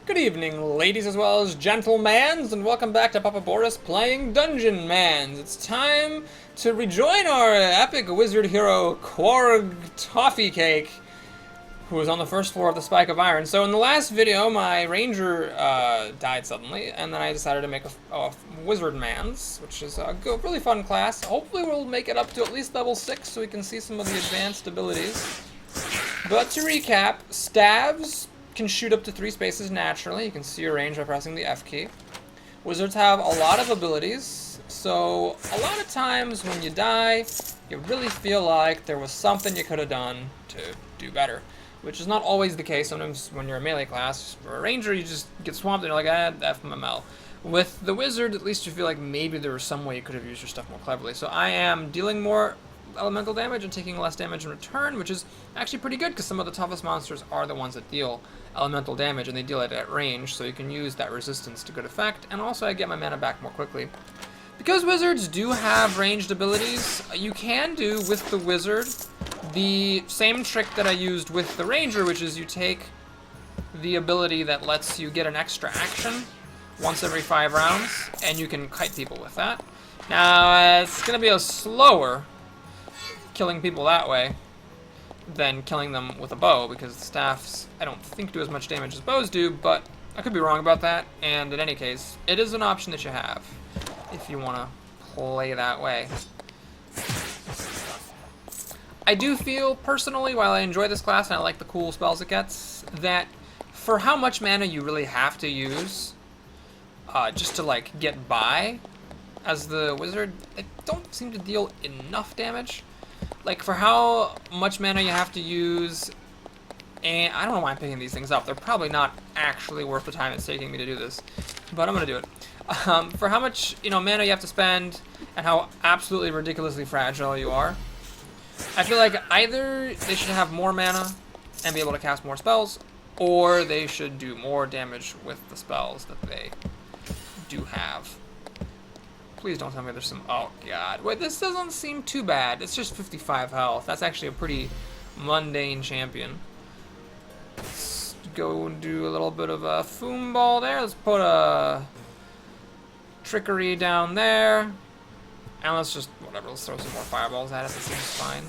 Good evening, ladies as well as gentlemans, and welcome back to Papa Boris playing Dungeonmans. It's time to rejoin our epic wizard hero, Quarg Toffee Cake, who was on the first floor of the Spike of Iron. So in the last video, my ranger died suddenly, and then I decided to make a Wizardmans, which is a really fun class. Hopefully we'll make it up to at least level 6 so we can see some of the advanced abilities. But to recap, staves can shoot up to 3 spaces naturally. You can see your range by pressing the F key. Wizards have a lot of abilities, so a lot of times when you die, you really feel like there was something you could have done to do better, which is not always the case. Sometimes when you're a melee class, for a ranger, you just get swamped and you're like, F MML. With the wizard, at least you feel like maybe there was some way you could have used your stuff more cleverly. So I am dealing more elemental damage and taking less damage in return, which is actually pretty good because some of the toughest monsters are the ones that deal elemental damage, and they deal it at range, so you can use that resistance to good effect, and also I get my mana back more quickly. Because wizards do have ranged abilities, you can do with the wizard the same trick that I used with the ranger, which is you take the ability that lets you get an extra action once every 5 rounds, and you can kite people with that. Now, it's going to be a slower killing people that way than killing them with a bow, because the staffs, I don't think, do as much damage as bows do, but I could be wrong about that, and in any case, it is an option that you have if you want to play that way. I do feel, personally, while I enjoy this class and I like the cool spells it gets, that for how much mana you really have to use just to, like, get by as the wizard, it don't seem to deal enough damage. Like, for how much mana you have to use, and I don't know why I'm picking these things up. They're probably not actually worth the time it's taking me to do this, but I'm gonna do it. For how much, mana you have to spend, and how absolutely ridiculously fragile you are, I feel like either they should have more mana and be able to cast more spells, or they should do more damage with the spells that they do have. Please don't tell me there's some... Oh, God. Wait, this doesn't seem too bad. It's just 55 health. That's actually a pretty mundane champion. Let's go and do a little bit of a FOOM ball there. Let's put a trickery down there. And let's just... whatever. Let's throw some more fireballs at it. That seems fine.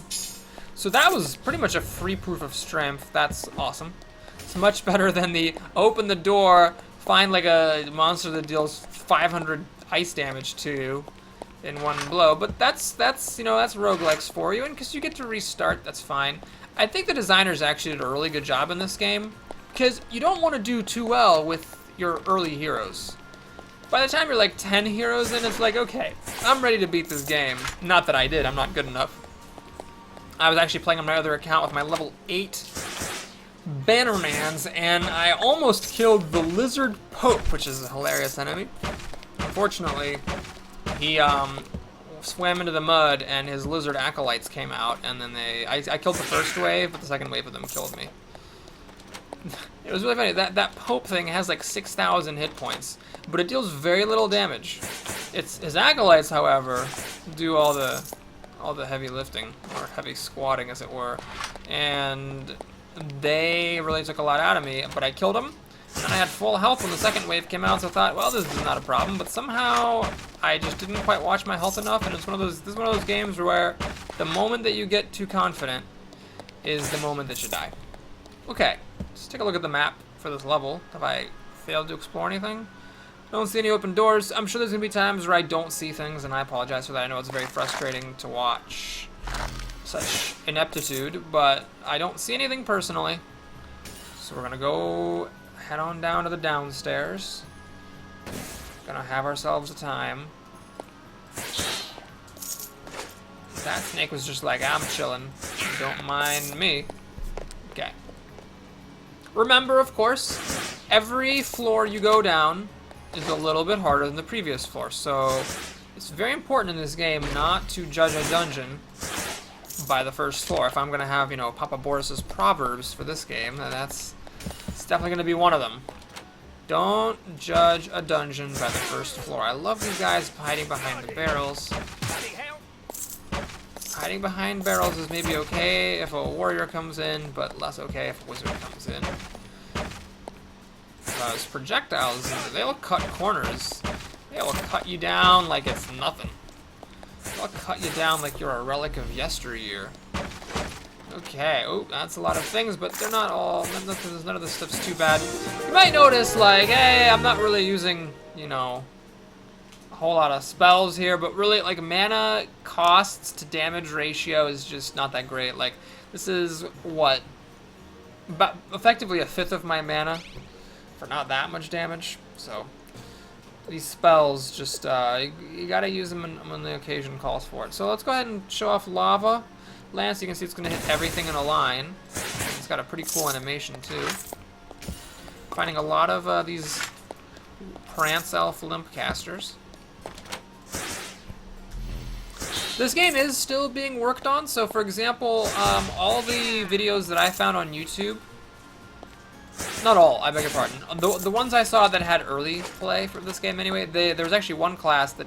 So that was pretty much a free proof of strength. That's awesome. It's much better than the open the door, find like a monster that deals 500 ice damage to you in one blow, but that's roguelikes for you, and because you get to restart, that's fine. I think the designers actually did a really good job in this game, because you don't want to do too well with your early heroes. By the time you're like 10 heroes in, it's like, okay, I'm ready to beat this game. Not that I did, I'm not good enough. I was actually playing on my other account with my level 8 Bannermans, and I almost killed the Lizard Pope, which is a hilarious enemy. Unfortunately, he swam into the mud, and his lizard acolytes came out, and then I killed the first wave, but the second wave of them killed me. It was really funny. That Pope thing has like 6,000 hit points, but it deals very little damage. His acolytes, however, do all the heavy lifting, or heavy squatting, as it were, and they really took a lot out of me, but I killed them. And I had full health when the second wave came out, so I thought, well, this is not a problem. But somehow, I just didn't quite watch my health enough, and this is one of those games where the moment that you get too confident is the moment that you die. Okay, let's take a look at the map for this level. Have I failed to explore anything? Don't see any open doors. I'm sure there's going to be times where I don't see things, and I apologize for that. I know it's very frustrating to watch such ineptitude, but I don't see anything personally. So we're going to go... head on down to the downstairs. Gonna have ourselves a time. That snake was just like, I'm chilling. Don't mind me. Okay. Remember, of course, every floor you go down is a little bit harder than the previous floor. So it's very important in this game not to judge a dungeon by the first floor. If I'm gonna have, Papa Boris's proverbs for this game, then it's definitely going to be one of them. Don't judge a dungeon by the first floor. I love these guys hiding behind the barrels. Hiding behind barrels is maybe okay if a warrior comes in, but less okay if a wizard comes in. because projectiles, they'll cut corners. They will cut you down like it's nothing. They'll cut you down like you're a relic of yesteryear. Okay, oh, that's a lot of things, but they're not all, none of this stuff's too bad. You might notice, like, hey, I'm not really using, you know, a whole lot of spells here, but really, like, mana costs to damage ratio is just not that great. Like, this is, what, about effectively a fifth of my mana for not that much damage, so these spells just, you gotta use them when the occasion calls for it. So let's go ahead and show off Lava Lance. You can see it's going to hit everything in a line. It's got a pretty cool animation too. Finding a lot of these Prance Elf Limp casters. This game is still being worked on, so for example, all the videos that I found on YouTube, not all, I beg your pardon, the ones I saw that had early play for this game anyway, there was actually one class that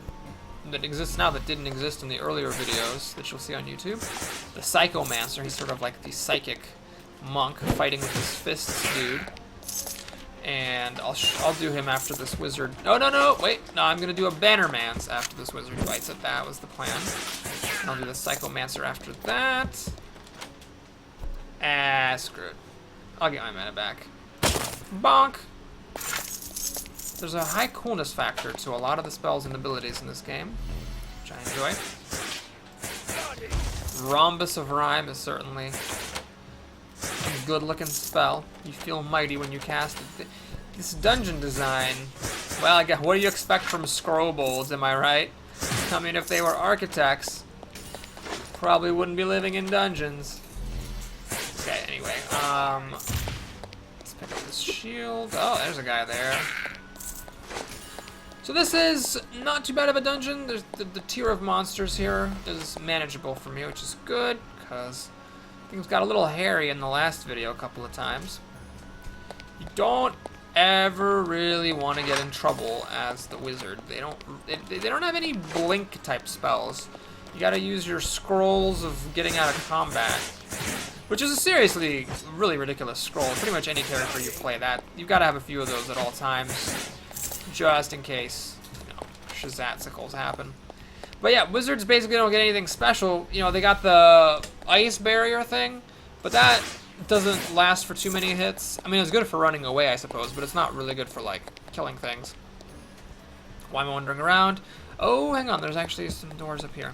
exists now that didn't exist in the earlier videos that you'll see on YouTube. The Psychomancer, he's sort of like the psychic monk fighting with his fists dude. And I'll do him after this wizard. No, wait, no, I'm gonna do a Bannermans after this wizard fights it. That was the plan. And I'll do the Psychomancer after that. Ah, screw it. I'll get my mana back. Bonk! There's a high coolness factor to a lot of the spells and abilities in this game, which I enjoy. Rhombus of Rhyme is certainly a good-looking spell. You feel mighty when you cast it. This dungeon design, well, I guess, what do you expect from scrowbolds, am I right? I mean, if they were architects, probably wouldn't be living in dungeons. Okay, anyway, let's pick up this shield. Oh, there's a guy there. So this is not too bad of a dungeon. There's the tier of monsters here is manageable for me, which is good, because things got a little hairy in the last video a couple of times. You don't ever really want to get in trouble as the wizard. They don't have any blink type spells. You gotta use your scrolls of getting out of combat, which is a seriously really ridiculous scroll. Pretty much any character you play that, you've got to have a few of those at all times, just in case, you know, shazatsicles happen. But yeah, wizards basically don't get anything special. You know, they got the ice barrier thing, but that doesn't last for too many hits. I mean, it's good for running away, I suppose, but it's not really good for, like, killing things. Why am I wandering around? Oh, hang on, there's actually some doors up here.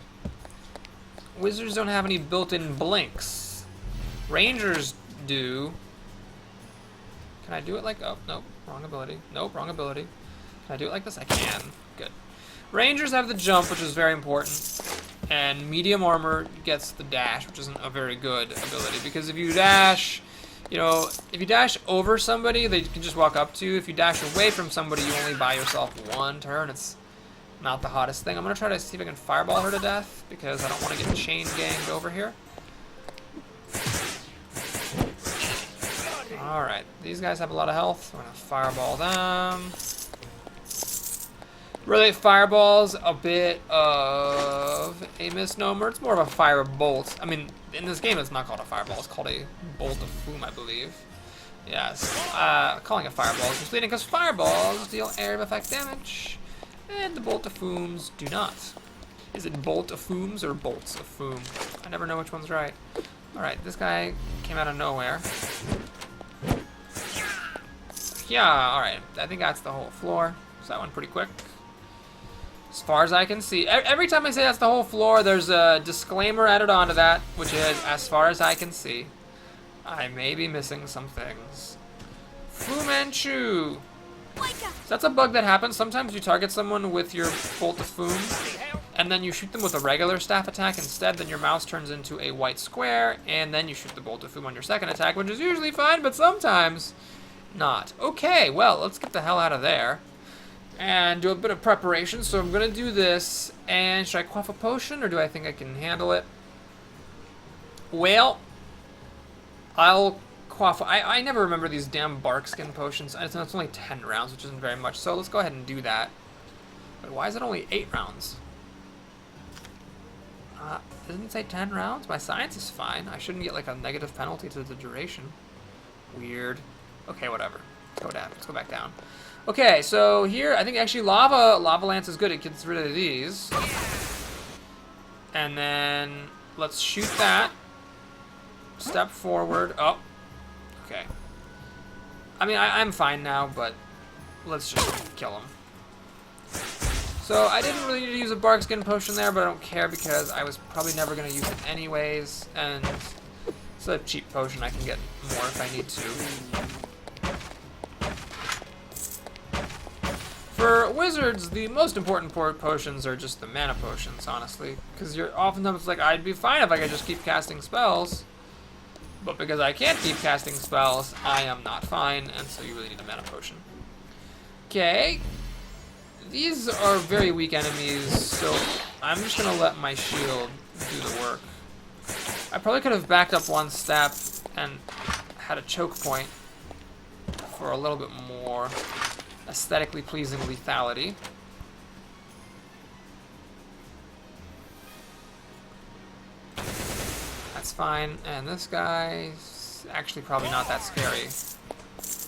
Wizards don't have any built-in blinks. Rangers do. Can I do it like, oh, nope, wrong ability. Nope, wrong ability. Can I do it like this? I can. Good. Rangers have the jump, which is very important. And medium armor gets the dash, which isn't a very good ability. Because if you dash, you know, if you dash over somebody, they can just walk up to you. If you dash away from somebody, you only buy yourself one turn. It's not the hottest thing. I'm going to try to see if I can fireball her to death, because I don't want to get chain ganged over here. Alright, these guys have a lot of health. I'm going to fireball them. Really, fireball's a bit of a misnomer. It's more of a fire bolt. I mean, in this game, it's not called a fireball. It's called a bolt of FOOM, I believe. Yes, calling it fireball is misleading because fireballs deal area of effect damage, and the bolt of FOOMs do not. Is it bolt of FOOMs or bolts of FOOM? I never know which one's right. Alright, this guy came out of nowhere. Yeah, alright. I think that's the whole floor. So that went pretty quick. As far as I can see. Every time I say that's the whole floor, there's a disclaimer added onto that, which is, as far as I can see. I may be missing some things. AN-CHU. So that's a bug that happens. Sometimes you target someone with your bolt of FOOM, and then you shoot them with a regular staff attack instead. Then your mouse turns into a white square, and then you shoot the bolt of FOOM on your second attack, which is usually fine, but sometimes not. Okay, well, let's get the hell out of there and do a bit of preparation. So I'm gonna do this, and should I quaff a potion, or do I think I can handle it? Well, I'll quaff. I never remember these damn bark skin potions. It's only 10 rounds, which isn't very much, so let's go ahead and do that. But why is it only 8 rounds? Doesn't it say 10 rounds? My science is fine. I shouldn't get like a negative penalty to the duration. Weird. Okay, whatever. Go down. Let's go back down. Okay, so here, I think actually Lava Lance is good. It gets rid of these. And then let's shoot that. Step forward. Oh. Okay. I mean, I'm fine now, but let's just kill him. So I didn't really need to use a bark skin potion there, but I don't care because I was probably never going to use it anyways. And it's a cheap potion. I can get more if I need to. For wizards, the most important potions are just the mana potions, honestly. Because you're oftentimes like, I'd be fine if I could just keep casting spells. But because I can't keep casting spells, I am not fine, and so you really need a mana potion. Okay. These are very weak enemies, so I'm just going to let my shield do the work. I probably could have backed up one step and had a choke point for a little bit more aesthetically pleasing lethality. That's fine, and this guy's actually probably not that scary.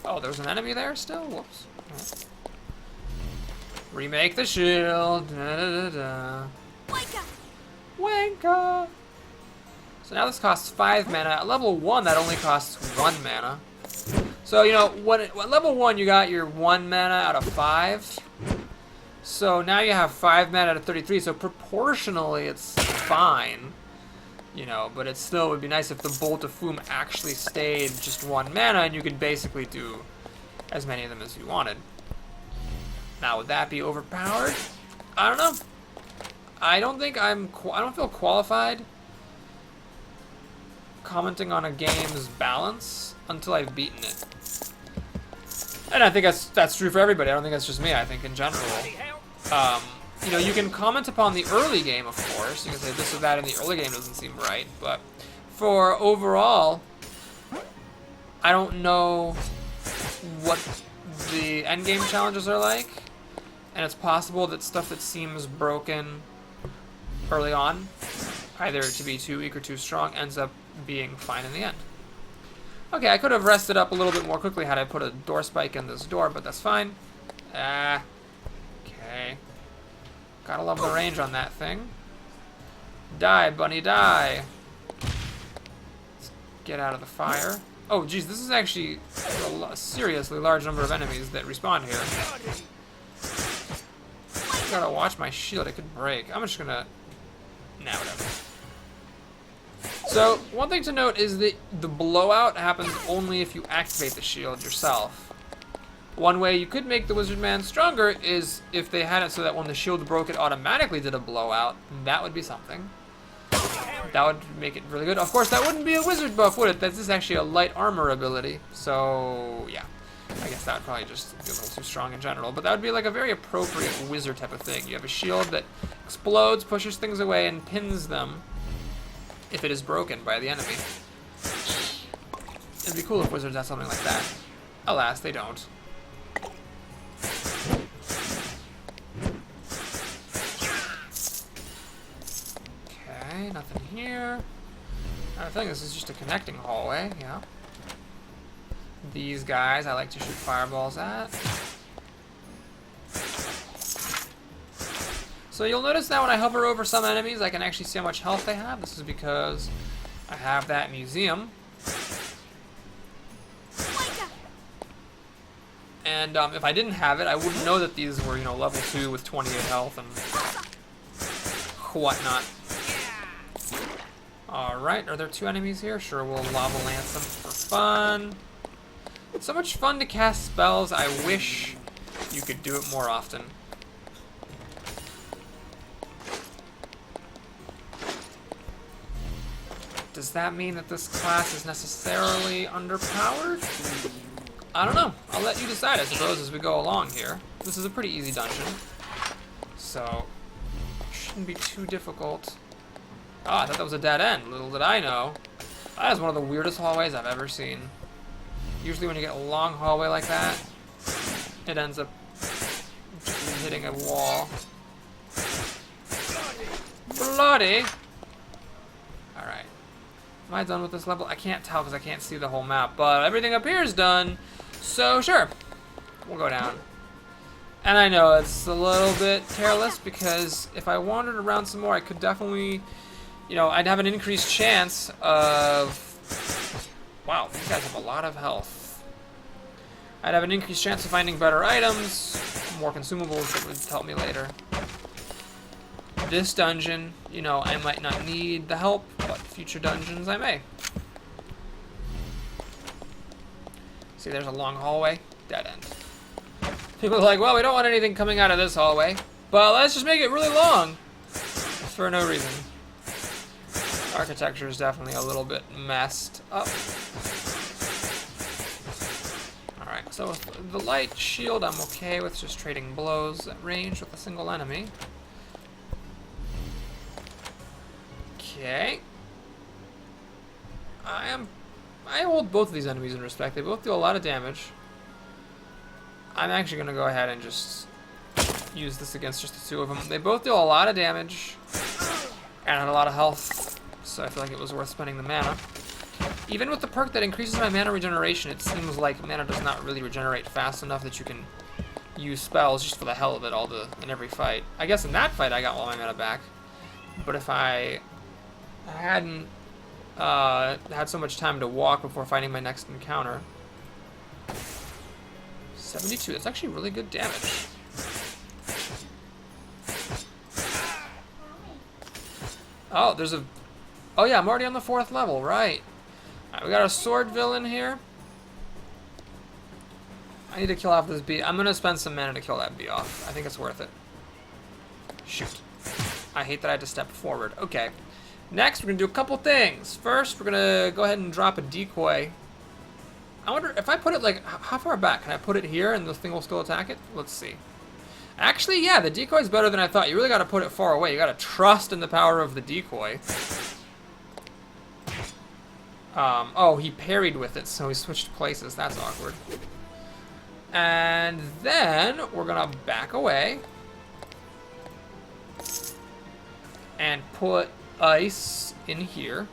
Oh, there's an enemy there still? Whoops. Right. Remake the shield. Da, da, da, da. Wanka! So now this costs 5 mana. At level 1, that only costs 1 mana. So, you know, at level 1, you got your 1 mana out of 5. So now you have 5 mana out of 33, so proportionally it's fine. You know, but it still would be nice if the Bolt of FOOM actually stayed just 1 mana and you could basically do as many of them as you wanted. Now, would that be overpowered? I don't know. I don't think I don't feel qualified commenting on a game's balance until I've beaten it. And I think that's true for everybody. I don't think that's just me. I think in general. You know, you can comment upon the early game, of course. You can say this or that in the early game doesn't seem right. But for overall, I don't know what the endgame challenges are like. And it's possible that stuff that seems broken early on, either to be too weak or too strong, ends up being fine in the end. Okay, I could have rested up a little bit more quickly had I put a door spike in this door, but that's fine. Okay. Gotta love the range on that thing. Die, bunny, die. Let's get out of the fire. Oh, geez, this is actually a seriously large number of enemies that respawn here. Gotta watch my shield, it could break. I'm just gonna... Nah, whatever. So, one thing to note is that the blowout happens only if you activate the shield yourself. One way you could make the Wizardman stronger is if they had it so that when the shield broke, it automatically did a blowout. That would be something. That would make it really good. Of course, that wouldn't be a wizard buff, would it? This is actually a light armor ability. So, yeah. I guess that would probably just be a little too strong in general. But that would be like a very appropriate wizard type of thing. You have a shield that explodes, pushes things away, and pins them if it is broken by the enemy. It'd be cool if wizards had something like that. Alas, they don't. Okay, nothing here. I think this is just a connecting hallway, yeah. These guys I like to shoot fireballs at. So you'll notice now when I hover over some enemies, I can actually see how much health they have. This is because I have that museum. And if I didn't have it, I wouldn't know that these were, you know, level 2 with 28 health and whatnot. Alright, are there 2 enemies here? Sure, we'll lava lance them for fun. It's so much fun to cast spells. I wish you could do it more often. Does that mean that this class is necessarily underpowered? I don't know. I'll let you decide, I suppose, as we go along here. This is a pretty easy dungeon, so it shouldn't be too difficult. Oh, I thought that was a dead end. Little did I know. That is one of the weirdest hallways I've ever seen. Usually when you get a long hallway like that, it ends up just hitting a wall. Bloody! Alright. Am I done with this level? I can't tell because I can't see the whole map, but everything up here is done. So, sure. We'll go down. And I know it's a little bit careless because if I wandered around some more, I could definitely, you know, I'd have an increased chance of... Wow, these guys have a lot of health. I'd have an increased chance of finding better items, more consumables that would help me later. This dungeon, you know, I might not need the help, but future dungeons I may. See, there's a long hallway. Dead end. People are like, well, we don't want anything coming out of this hallway, but let's just make it really long. For no reason. Architecture is definitely a little bit messed up. Alright, so with the light shield, I'm okay with just trading blows at range with a single enemy. Okay. I hold both of these enemies in respect. They both do a lot of damage. I'm actually going to go ahead and just use this against just the two of them. They both do a lot of damage and had a lot of health, so I feel like it was worth spending the mana. Even with the perk that increases my mana regeneration, it seems like mana does not really regenerate fast enough that you can use spells just for the hell of it in every fight. I guess in that fight I got all my mana back, but if I hadn't had so much time to walk before fighting my next encounter. 72, that's actually really good damage. Oh, there's a... Oh yeah, I'm already on the 4th level, right. Alright, we got a sword villain here. I need to kill off this bee. I'm gonna spend some mana to kill that bee off. I think it's worth it. Shoot. I hate that I had to step forward. Okay. Next, we're gonna do a couple things. First, we're gonna go ahead and drop a decoy. I wonder if I put it like, how far back? Can I put it here and the thing will still attack it? Let's see. Actually, yeah, the decoy's better than I thought. You really gotta put it far away. You gotta trust in the power of the decoy. Oh, he parried with it, so he switched places. That's awkward. And then we're gonna back away and put ice in here.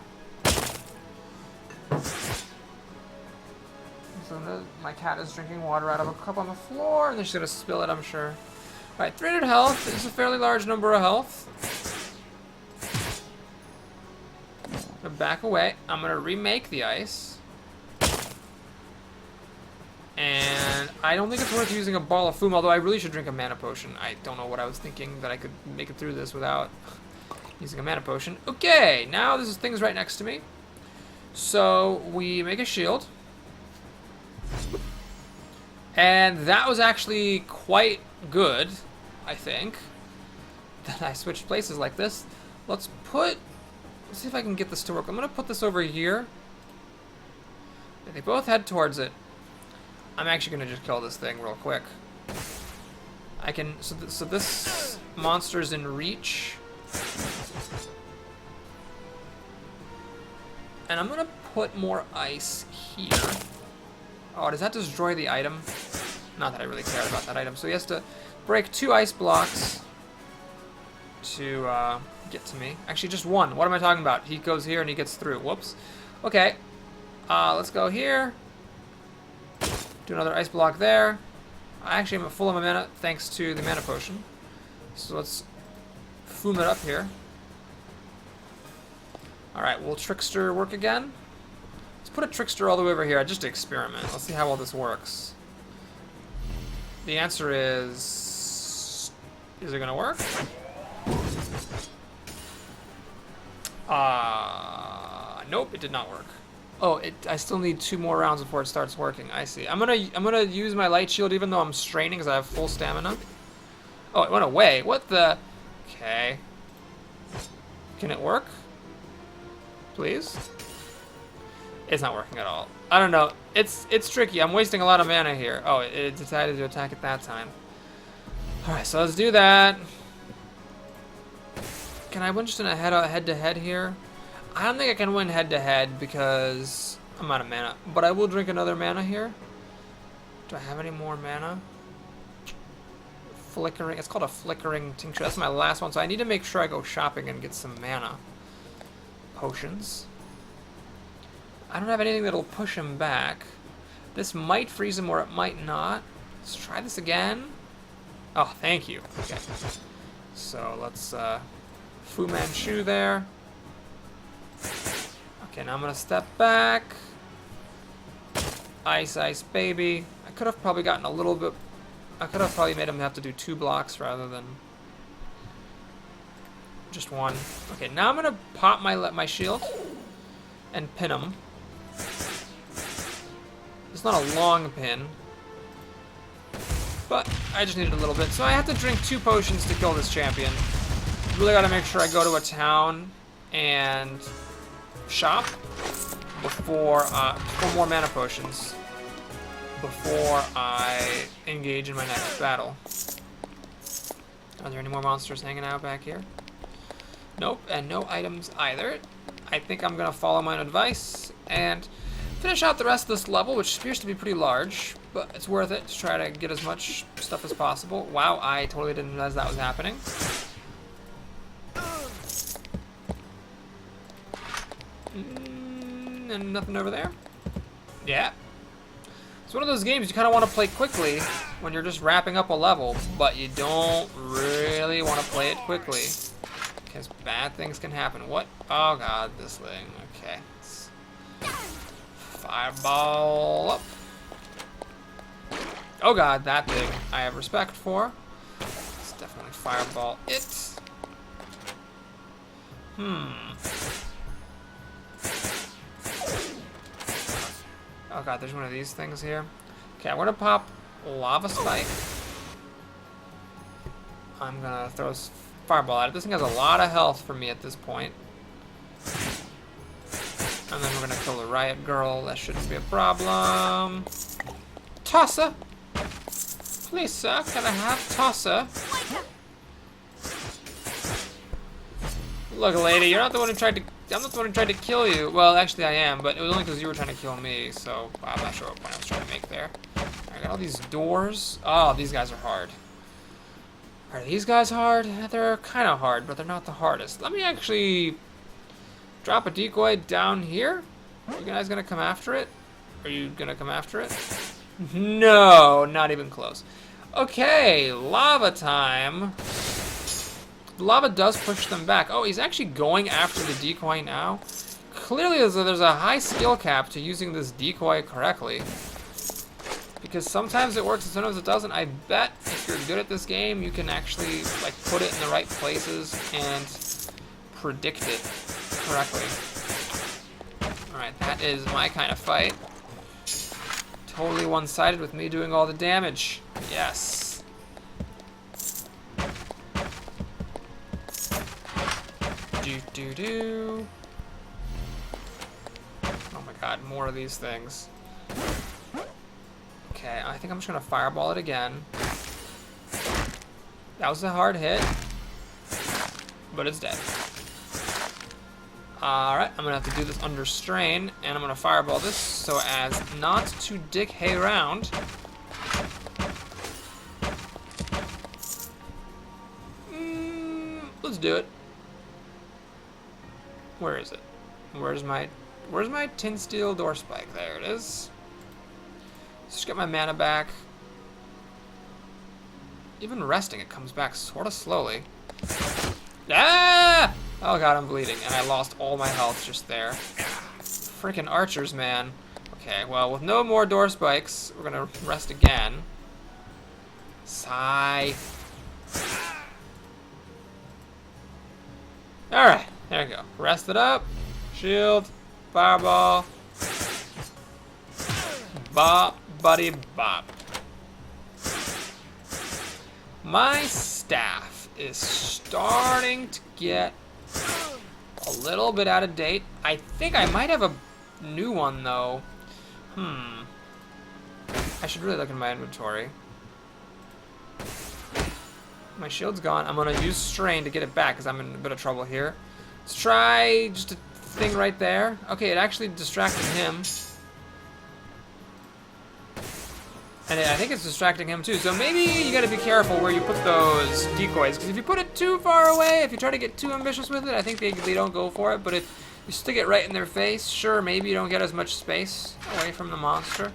So my cat is drinking water out of a cup on the floor, and then she's gonna spill it, I'm sure. Alright, 300 health. This is a fairly large number of health. I'm gonna back away. I'm gonna remake the ice. And I don't think it's worth using a ball of foam, although I really should drink a mana potion. I don't know what I was thinking, that I could make it through this without using a mana potion. Okay, now this thing's right next to me. So we make a shield. And that was actually quite good, I think. That I switched places like this. Let's see if I can get this to work. I'm gonna put this over here. They both head towards it. I'm actually gonna just kill this thing real quick. I can, so this monster's in reach. And I'm gonna put more ice here. Oh, does that destroy the item? Not that I really care about that item. So he has to break 2 ice blocks to get to me. Actually, just 1. What am I talking about? He goes here and he gets through. Whoops. Okay. Let's go here. Do another ice block there. I actually am full of my mana thanks to the mana potion. So let's foom it up here. Alright, will Trickster work again? Let's put a Trickster all the way over here, just to experiment. Let's see how well this works. The answer is it gonna work? Nope, it did not work. Oh, I still need 2 more rounds before it starts working. I see. I'm gonna use my light shield even though I'm straining because I have full stamina. Oh, it went away. What the? Okay. Can it work? Please? It's not working at all. I don't know. It's tricky. I'm wasting a lot of mana here. Oh, it decided to attack at that time. Alright, so let's do that. Can I win just in a head-to-head here? I don't think I can win head-to-head because I'm out of mana. But I will drink another mana here. Do I have any more mana? Flickering. It's called a flickering tincture. That's my last one, so I need to make sure I go shopping and get some mana potions. I don't have anything that'll push him back. This might freeze him or it might not. Let's try this again. Oh, thank you. Okay. So let's FOOM AN-CHU there. Okay, now I'm gonna step back. Ice, ice, baby. I could have probably gotten a little bit. I could have probably made him have to do 2 blocks rather than just 1. Okay, now I'm gonna pop my shield and pin him. It's not a long pin, but I just needed a little bit. So I have to drink 2 potions to kill this champion. Really gotta make sure I go to a town and shop before for more mana potions before I engage in my next battle. Are there any more monsters hanging out back here? Nope, and no items either. I think I'm gonna follow my own advice and finish out the rest of this level, which appears to be pretty large, but it's worth it to try to get as much stuff as possible. Wow, I totally didn't realize that was happening. And nothing over there. Yeah. It's one of those games you kind of want to play quickly when you're just wrapping up a level, but you don't really want to play it quickly because bad things can happen. What? Oh god, this thing. Okay. Fireball up. Oh god, that thing I have respect for. Let's definitely fireball it. Oh god, there's one of these things here. Okay, I'm gonna pop lava spike. I'm gonna throw a fireball at it. This thing has a lot of health for me at this point. And then we're gonna kill the riot girl. That shouldn't be a problem. Tosser! Please, sir, can I have Tosser? Look, lady, you're not the one who tried to. I'm not the one who tried to kill you. Well, actually, I am, but it was only because you were trying to kill me. So I'm not sure what point I was trying to make there. I got all these doors. Oh, these guys are hard. Are these guys hard? They're kind of hard, but they're not the hardest. Let me actually drop a decoy down here. Are you guys gonna come after it? Are you gonna come after it? No, not even close. Okay, lava time. Lava does push them back. Oh, he's actually going after the decoy now. Clearly, there's a high skill cap to using this decoy correctly. Because sometimes it works and sometimes it doesn't. I bet if you're good at this game, you can actually like put it in the right places and predict it correctly. Alright, that is my kind of fight. Totally one-sided with me doing all the damage. Yes. Do. Oh my god, more of these things. Okay, I think I'm just gonna fireball it again. That was a hard hit, but it's dead. Alright, I'm gonna have to do this under strain, and I'm gonna fireball this so as not to dick hay around. Let's do it. Where is it? Where's my tin steel door spike? There it is. Let's just get my mana back. Even resting, it comes back sort of slowly. Ah! Oh god, I'm bleeding, and I lost all my health just there. Freaking archers, man. Okay, well, with no more door spikes, we're gonna rest again. Sigh. Alright, there we go. Rest it up. Shield. Fireball. Bop, buddy, bop. My staff is starting to get a little bit out of date. I think I might have a new one, though. I should really look in my inventory. My shield's gone. I'm gonna use strain to get it back because I'm in a bit of trouble here. Let's try just a thing right there. Okay, it actually distracted him. And I think it's distracting him too. So maybe you gotta be careful where you put those decoys. Because if you put it too far away, if you try to get too ambitious with it, I think they don't go for it. But if you stick it right in their face, sure, maybe you don't get as much space away from the monster.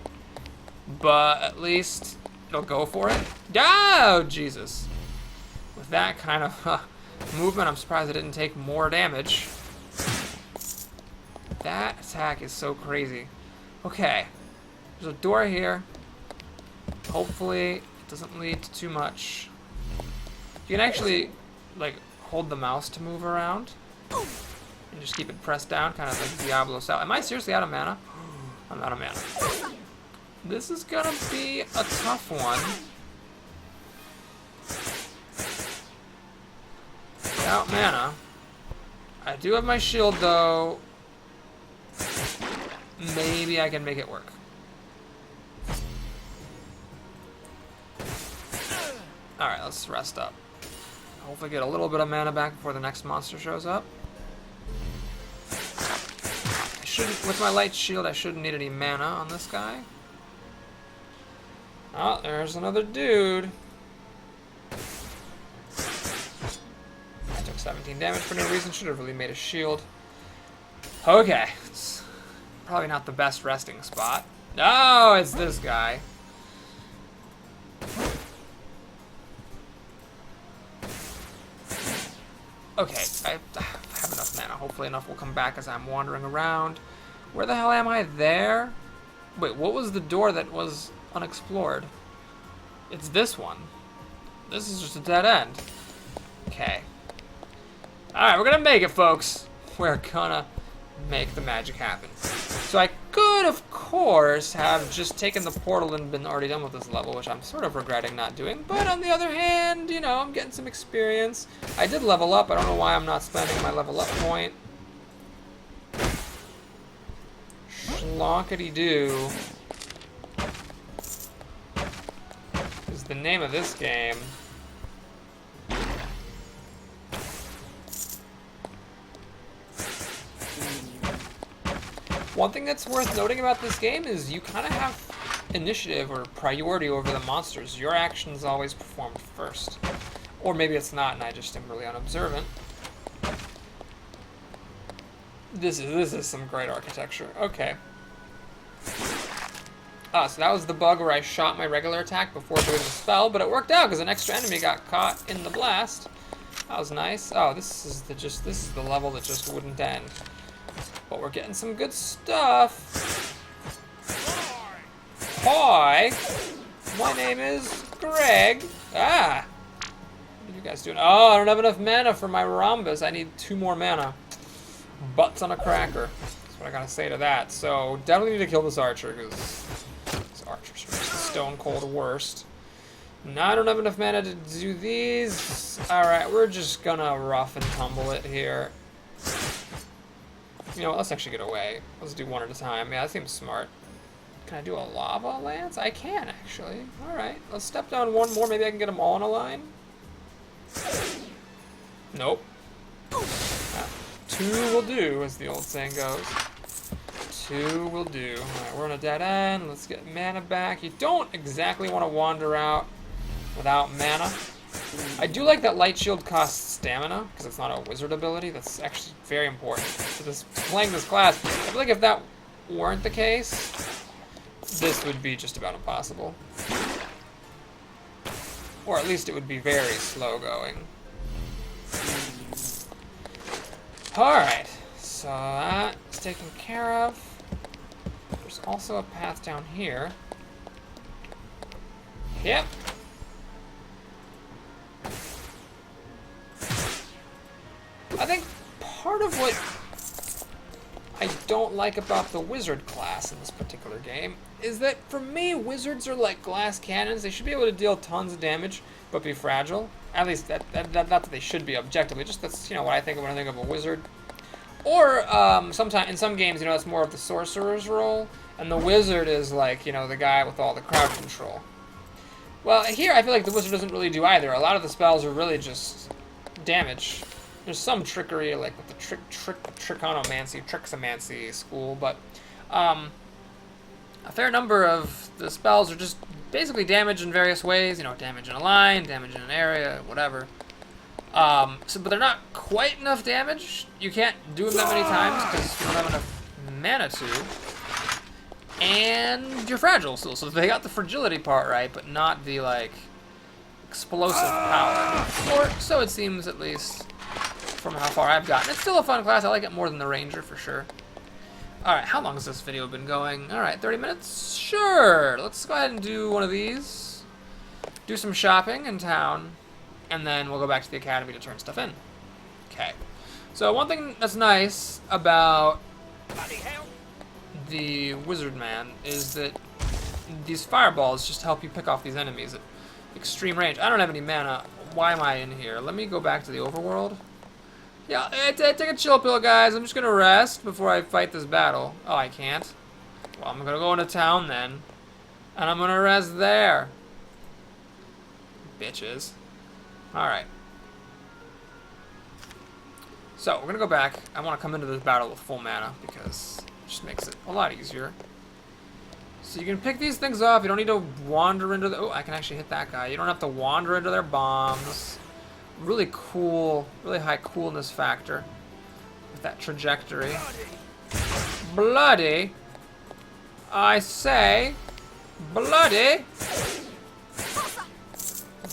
but at least it'll go for it. Oh, Jesus. With that kind of movement, I'm surprised it didn't take more damage. That attack is so crazy. Okay. There's a door here. Hopefully, it doesn't lead to too much. You can actually, like, hold the mouse to move around. And just keep it pressed down, kind of like Diablo style. Am I seriously out of mana? I'm out of mana. This is gonna be a tough one. Without mana. I do have my shield, though. Maybe I can make it work. Alright, let's rest up. Hopefully get a little bit of mana back before the next monster shows up. I shouldn't, with my light shield, I shouldn't need any mana on this guy. Oh, there's another dude. I took 17 damage for no reason. Should have really made a shield. Okay. It's probably not the best resting spot. No, it's this guy. Okay, I have enough mana. Hopefully enough will come back as I'm wandering around. Where the hell am I? There? Wait, what was the door that was unexplored? It's this one. This is just a dead end. Okay. Alright, we're gonna make it, folks. We're gonna make the magic happen. So I could, of course, have just taken the portal and been already done with this level, which I'm sort of regretting not doing. But on the other hand, you know, I'm getting some experience. I did level up. I don't know why I'm not spending my level up point. Schlonkity-doo is the name of this game. One thing that's worth noting about this game is you kind of have initiative or priority over the monsters. Your actions always performed first. Or maybe it's not and I just am really unobservant. This is some great architecture. Okay. Ah, so that was the bug where I shot my regular attack before doing the spell, but it worked out because an extra enemy got caught in the blast. That was nice. Oh, this is the level that just wouldn't end. But we're getting some good stuff. Hi, my name is Greg. Ah, what are you guys doing? Oh, I don't have enough mana for my rhombus. I need 2 more mana. Butts on a cracker. That's what I gotta say to that. So definitely need to kill this archer because this archer's just the stone cold worst. Now I don't have enough mana to do these. All right, we're just gonna rough and tumble it here. You know what, let's actually get away. Let's do one at a time. Yeah, that seems smart. Can I do a lava lance? I can, actually. Alright, let's step down one more. Maybe I can get them all in a line. Nope. 2 will do, as the old saying goes. 2 will do. Alright, we're on a dead end. Let's get mana back. You don't exactly want to wander out without mana. I do like that light shield costs stamina, because it's not a wizard ability. That's actually very important to playing this class. I feel like if that weren't the case, this would be just about impossible. Or at least it would be very slow going. Alright, so that's taken care of. There's also a path down here. Yep. I think part of what I don't like about the wizard class in this particular game is that, for me, wizards are like glass cannons. They should be able to deal tons of damage, but be fragile. At least, not that they should be objectively, just that's, you know, what I think of when I think of a wizard. Or, sometimes, in some games, you know, it's more of the sorcerer's role, and the wizard is like, you know, the guy with all the crowd control. Well, here, I feel like the wizard doesn't really do either. A lot of the spells are really just damage. There's some trickery, like with the trickomancy school, but a fair number of the spells are just basically damage in various ways. You know, damage in a line, damage in an area, whatever. But they're not quite enough damage. You can't do them that many times because you don't have enough mana to. And you're fragile still, so they got the fragility part right, but not the, like, explosive power. Or so it seems, at least, from how far I've gotten. It's still a fun class. I like it more than the Ranger, for sure. Alright, how long has this video been going? Alright, 30 minutes? Sure! Let's go ahead and do one of these. Do some shopping in town, and then we'll go back to the academy to turn stuff in. Okay. So one thing that's nice about the Wizardman is that these fireballs just help you pick off these enemies at extreme range. I don't have any mana. Why am I in here? Let me go back to the overworld. Yeah, take a chill pill, guys. I'm just gonna rest before I fight this battle. Oh, I can't? Well, I'm gonna go into town then. And I'm gonna rest there. Bitches. Alright. So, we're gonna go back. I wanna come into this battle with full mana because it just makes it a lot easier. So you can pick these things up. You don't need to wander into the... Oh, I can actually hit that guy. You don't have to wander into their bombs. Really cool, really high coolness factor with that trajectory. Bloody. I say, bloody.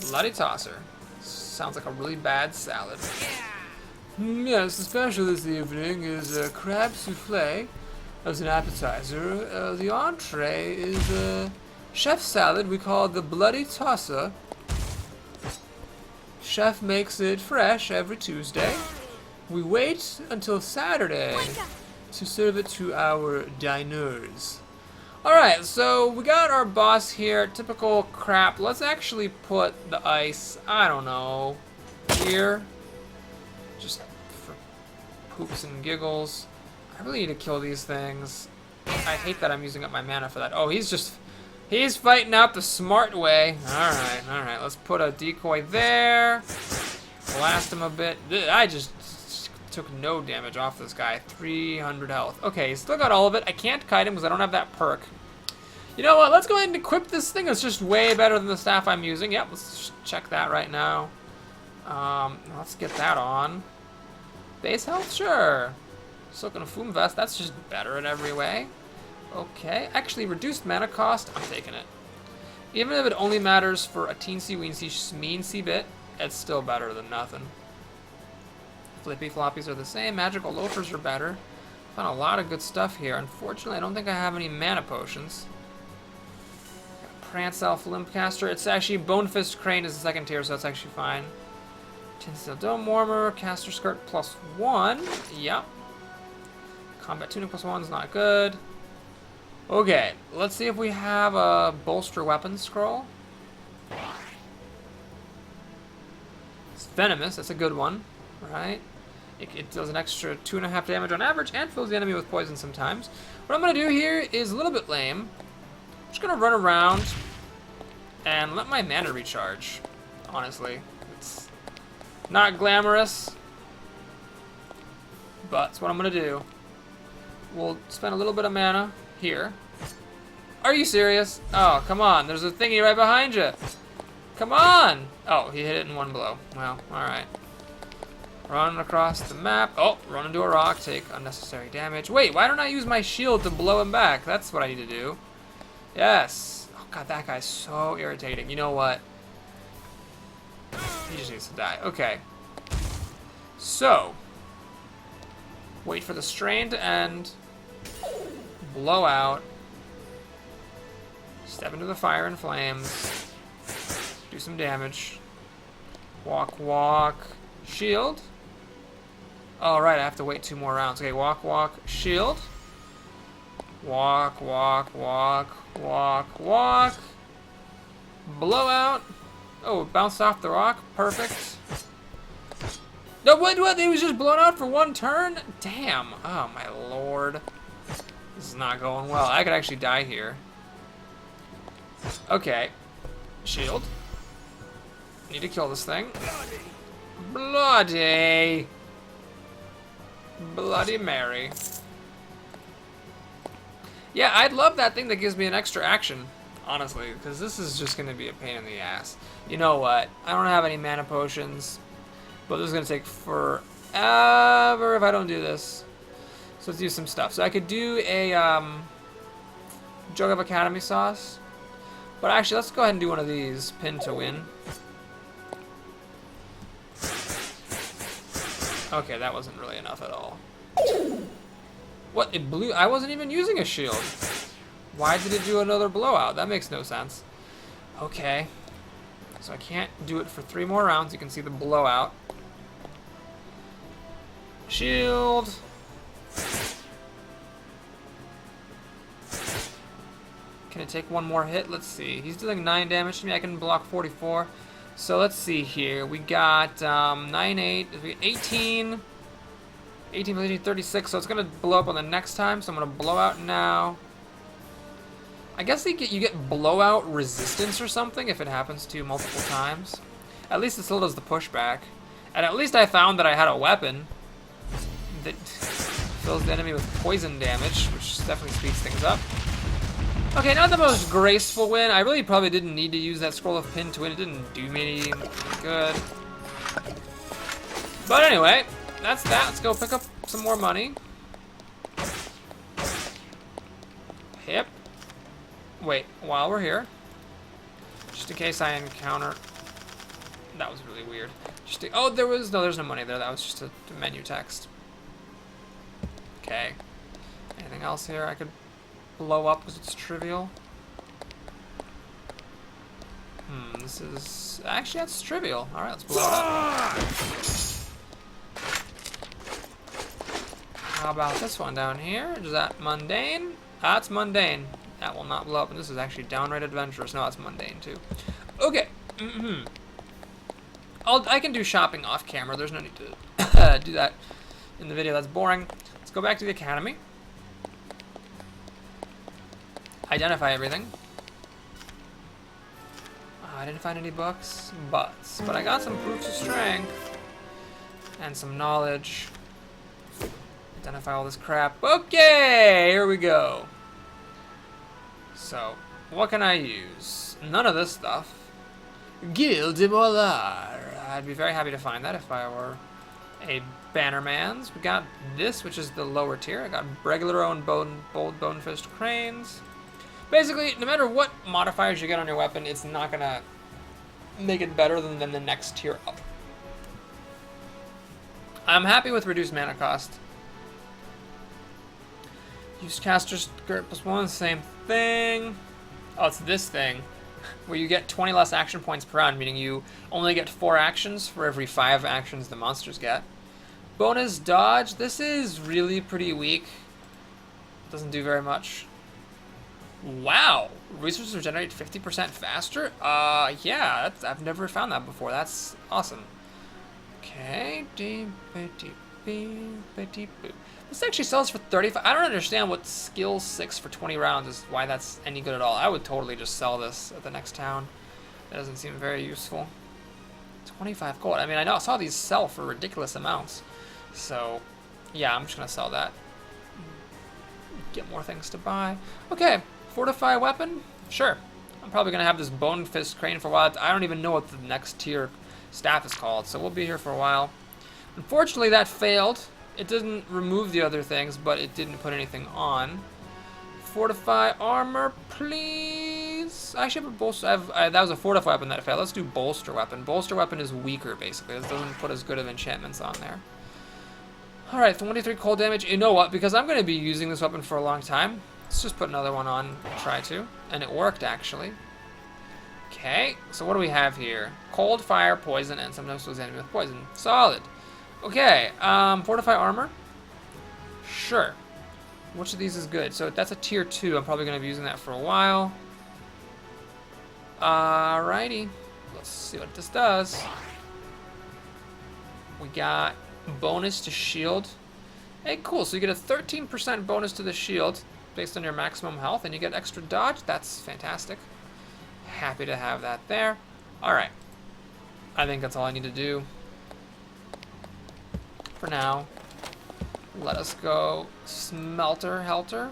Bloody tosser. Sounds like a really bad salad. Yes, the special this evening is a crab souffle as an appetizer. The entree is a chef salad we call the bloody tosser. Chef makes it fresh every Tuesday. We wait until Saturday to serve it to our diners. Alright, so we got our boss here. Typical crap. Let's actually put the ice, I don't know, here. Just for poops and giggles. I really need to kill these things. I hate that I'm using up my mana for that. Oh, he's fighting out the smart way. Alright. Let's put a decoy there. Blast him a bit. I just took no damage off this guy. 300 health. Okay, he's still got all of it. I can't kite him because I don't have that perk. You know what? Let's go ahead and equip this thing. It's just way better than the staff I'm using. Yep, let's just check that right now. Let's get that on. Base health? Sure. Silken FOOM vest. That's just better in every way. Okay, actually reduced mana cost, I'm taking it. Even if it only matters for a teensy-weensy bit, it's still better than nothing. Flippy floppies are the same, magical loafers are better. Found a lot of good stuff here. Unfortunately, I don't think I have any mana potions. Prance Elf Limpcaster, it's actually Bone Fist Crane is the second tier, so that's actually fine. Tin Steel Dome Warmer, Caster Skirt +1, yep. Combat Tunic +1 is not good. Okay, let's see if we have a Bolster Weapon Scroll. It's Venomous, that's a good one, right? It does an extra 2.5 damage on average and fills the enemy with poison sometimes. What I'm going to do here is a little bit lame. I'm just going to run around and let my mana recharge, honestly. It's not glamorous, but it's what I'm going to do. We'll spend a little bit of mana here. Are you serious? Oh, come on. There's a thingy right behind you. Come on. Oh, he hit it in one blow. Well, alright. Run across the map. Oh, run into a rock. Take unnecessary damage. Wait, why don't I use my shield to blow him back? That's what I need to do. Yes. Oh, God, that guy's so irritating. You know what? He just needs to die. Okay. So. Wait for the strain to end. Blow out. Step into the fire and flames. Do some damage. Walk, walk. Shield. All right, I have to wait 2 more rounds. Okay, walk, walk, shield. Walk, walk, walk, walk, walk. Blowout. Oh, it bounced off the rock. Perfect. No, what? It was just blown out for 1 turn? Damn. Oh, my lord. This is not going well. I could actually die here. Okay. Shield. Need to kill this thing. Bloody. Bloody Mary. Yeah, I'd love that thing that gives me an extra action, honestly, because this is just going to be a pain in the ass. You know what? I don't have any mana potions, but this is going to take forever if I don't do this. So let's do some stuff. So I could do a jug of Academy sauce. But actually, let's go ahead and do one of these. Pin to win. Okay, that wasn't really enough at all. What? It blew? I wasn't even using a shield. Why did it do another blowout? That makes no sense. Okay. So I can't do it for 3 more rounds. You can see the blowout. Shield. Can it take one more hit? Let's see. He's dealing 9 damage to me. I can block 44. So let's see here. We got 9, 8, 18. 18, 18, 36. So it's going to blow up on the next time. So I'm going to blow out now. I guess you get blowout resistance or something if it happens to you multiple times. At least it still does the pushback. And at least I found that I had a weapon that fills the enemy with poison damage, which definitely speeds things up. Okay, not the most graceful win. I really probably didn't need to use that scroll of pin to win. It didn't do me any good. But anyway, that's that. Let's go pick up some more money. Yep. Wait, while we're here, just in case I encounter... That was really weird. Oh, there's no money there. That was just a menu text. Okay. Anything else here I could blow up because it's trivial? This is... Actually, that's trivial. Alright, let's blow it up. How about this one down here? Is that mundane? That's mundane. That will not blow up, and this is actually downright adventurous. No, that's mundane too. Okay. I can do shopping off camera. There's no need to do that in the video. That's boring. Let's go back to the academy. Identify everything. I didn't find any books, but I got some proofs of strength and some knowledge. Identify all this crap. Okay, here we go. So, what can I use? None of this stuff. Guild de Molar. I'd be very happy to find that if I were a Bannermans. We got this, which is the lower tier. I got regular own bold bone-fist cranes. Basically, no matter what modifiers you get on your weapon, it's not gonna make it better than the next tier up. I'm happy with reduced mana cost. Use caster skirt +1, same thing. Oh, it's this thing where you get 20 less action points per round, meaning you only get 4 actions for every 5 actions the monsters get. Bonus dodge. This is really pretty weak. Doesn't do very much. Wow, resources regenerate 50% faster? Yeah, I've never found that before. That's awesome. Okay. This actually sells for 35. I don't understand what skill 6 for 20 rounds is, why that's any good at all. I would totally just sell this at the next town. That doesn't seem very useful. 25 gold. I mean, I saw these sell for ridiculous amounts. So, yeah, I'm just going to sell that. Get more things to buy. Okay, fortify weapon? Sure. I'm probably going to have this bone fist crane for a while. I don't even know what the next tier staff is called, so we'll be here for a while. Unfortunately, that failed. It didn't remove the other things, but it didn't put anything on. Fortify armor, please. Actually, have a bolster. That was a fortify weapon that failed. Let's do bolster weapon. Bolster weapon is weaker, basically. It doesn't put as good of enchantments on there. All right, 23 cold damage. You know what? Because I'm going to be using this weapon for a long time, let's just put another one on. Try to, and it worked actually. Okay, so what do we have here? Cold, fire, poison, and sometimes those enemy with poison. Solid. Okay, fortify armor. Sure. Which of these is good? So that's a tier 2. I'm probably going to be using that for a while. Alrighty. Let's see what this does. We got bonus to shield. Hey, cool. So you get a 13% bonus to the shield based on your maximum health, and you get extra dodge. That's fantastic. Happy to have that there. Alright. I think that's all I need to do for now. Let us go Smelter Helter.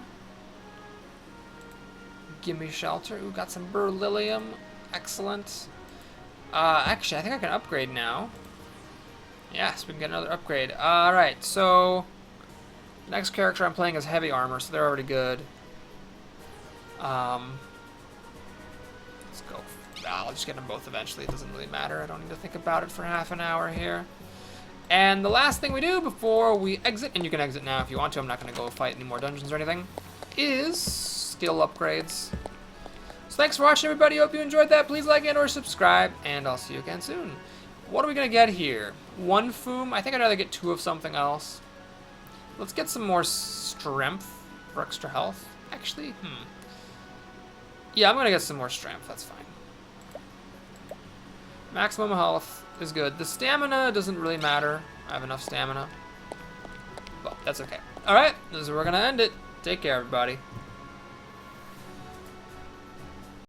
Gimme shelter. Ooh, got some beryllium. Excellent. Actually, I think I can upgrade now. Yes, we can get another upgrade. Alright, so next character I'm playing is heavy armor, so they're already good. Let's go. I'll just get them both eventually. It doesn't really matter. I don't need to think about it for half an hour here. And the last thing we do before we exit, and you can exit now if you want to, I'm not going to go fight any more dungeons or anything, is skill upgrades. So thanks for watching, everybody. Hope you enjoyed that. Please like and or subscribe, and I'll see you again soon. What are we going to get here? 1 FOOM. I think I'd rather get 2 of something else. Let's get some more strength for extra health. Actually, yeah, I'm going to get some more strength. That's fine. Maximum health is good. The stamina doesn't really matter. I have enough stamina. Well, that's okay. Alright, this is where we're going to end it. Take care, everybody.